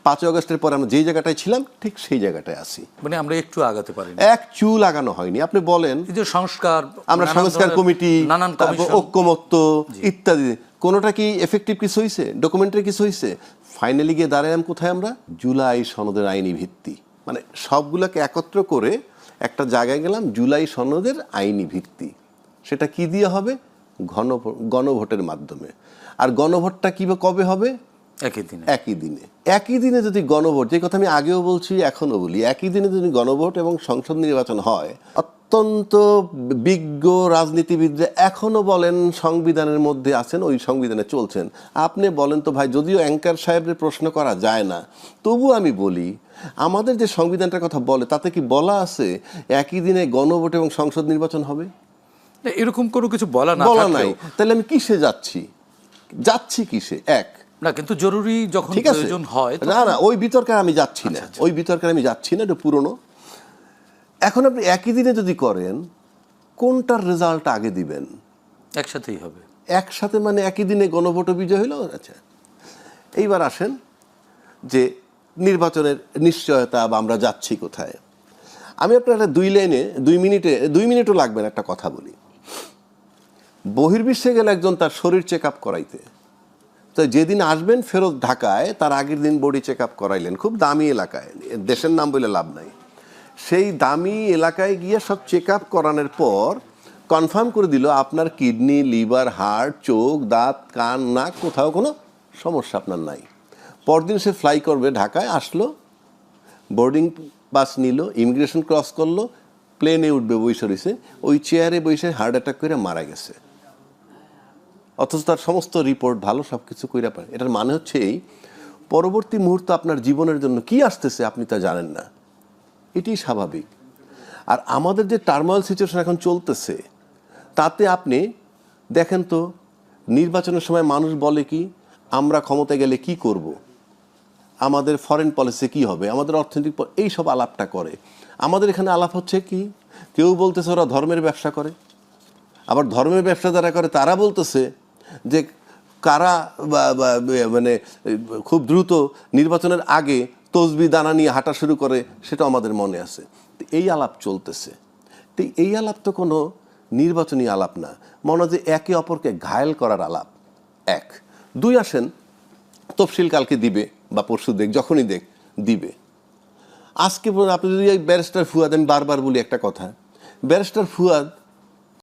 5ই আগস্টের পরে আমরা যেই জায়গাটায় ছিলাম ঠিক সেই জায়গাটায় আছি। মানে আমরা একটু আগাতে পারি, এক চুল আগানো হয়নি। আপনি বলেন এই যে সংস্কার, আমরা সংস্কার কমিটি, নানান কমিশন, ঐক্যমত্য ইত্যাদি, কোনোটা কি এফেক্টিভ কিছু হয়েছে? ডকুমেন্টারি কিছু হয়েছে? ফাইনালি গিয়ে দাঁড়ালাম কোথায় আমরা? জুলাই সনদের আইনি ভিত্তি, মানে সবগুলোকে একত্র করে একটা জায়গায় গেলাম, জুলাই সনদের আইনি ভিত্তি। সেটা কি দিয়ে হবে? গণভোটের মাধ্যমে। আর গণভোটটা কবে হবে? একই দিনে যদি গণভোট, যে কথা আমি আগেও বলছি এখনো বলি, একই দিনে যদি গণভোট এবং সংসদ নির্বাচন হয়, অত্যন্ত বিজ্ঞ রাজনীতিবিদরা এখনো বলেন সংবিধানের মধ্যে আছেন, ওই সংবিধানে চলছেন। আপনি বলেন তো ভাই, যদিও অ্যাঙ্কার সাহেবের প্রশ্ন করা যায় না, তবু আমি বলি আমাদের যে সংবিধানটার কথা বলে তাতে কি বলা আছে একই দিনে গণভোট এবং সংসদ নির্বাচন হবে? এরকম কোনো কিছু বলা নাই। তাহলে আমি কিসে যাচ্ছি কিসে? না, কিন্তু জরুরি যখন প্রয়োজন হয় না, ওই বিতর্কে আমি যাচ্ছি না, ওই বিতর্কে আমি যাচ্ছি না, এটা পুরনো। এখন আপনি একই দিনে যদি করেন, কোনটার রেজাল্ট আগে দিবেন? একসাথেই হবে। একসাথে মানে একই দিনে গণভোট বিজয় হইল। আচ্ছা, এইবার আসেন যে নির্বাচনের নিশ্চয়তা বা আমরা যাচ্ছি কোথায়। আমি আপনার একটা 2 মিনিটও লাগবে না, একটা কথা বলি। বহির্বিশ্বে গেলে একজন তার শরীর চেক আপ করাইতে, তো যেদিন আসবেন ফেরত ঢাকায়, তার আগের দিন বডি চেক আপ করাইলেন খুব দামি এলাকায়, দেশের নাম বলে লাভ নাই। সেই দামি এলাকায় গিয়ে সব চেক আপ করানোর পর কনফার্ম করে দিল আপনার কিডনি, লিভার, হার্ট, চোখ, দাঁত, কান, নাক, কোথাও কোনো সমস্যা আপনার নাই। পরদিন সে ফ্লাই করবে ঢাকায়, আসলো, বোর্ডিং পাস নিল, ইমিগ্রেশন ক্রস করলো, প্লেনে উঠবে, বসে রয়েছে, ওই চেয়ারে বসে হার্ট অ্যাটাক করে মারা গেছে। অথচ তার সমস্ত রিপোর্ট ভালো, সব কিছু কইরা পারে। এটার মানে হচ্ছে এই, পরবর্তী মুহূর্ত আপনার জীবনের জন্য কি আসতেছে আপনি তা জানেন না, এটি স্বাভাবিক। আর আমাদের যে টার্মোয়াল সিচুয়েশন এখন চলতেছে, তাতে আপনি দেখেন তো, নির্বাচনের সময় মানুষ বলে কি, আমরা ক্ষমতায় গেলে কি করব, আমাদের ফরেন পলিসি কি হবে, আমাদের অর্থনৈতিক, এই সব আলাপটা করে। আমাদের এখানে আলাপ হচ্ছে কি, কেউ বলতেছে ওরা ধর্মের ব্যবসা করে, আবার ধর্মের ব্যবসা যারা করে তারা বলতেছে যে কারা মানে খুব দ্রুত নির্বাচনের আগে তসবি দানা নিয়ে হাঁটা শুরু করে, সেটা আমাদের মনে আছে। এই আলাপ চলতেছে। তো এই আলাপ তো কোনো নির্বাচনী আলাপ না, মনে হয় যে একে অপরকে ঘায়েল করার আলাপ। 2 আসেন, তফসিল কালকে দিবে বা পরশু যখনই দিবে। আজকে আপনি যদি ব্যারিস্টার ফুয়াদ, আমি বারবার বলি একটা কথা, ব্যারিস্টার ফুয়াদ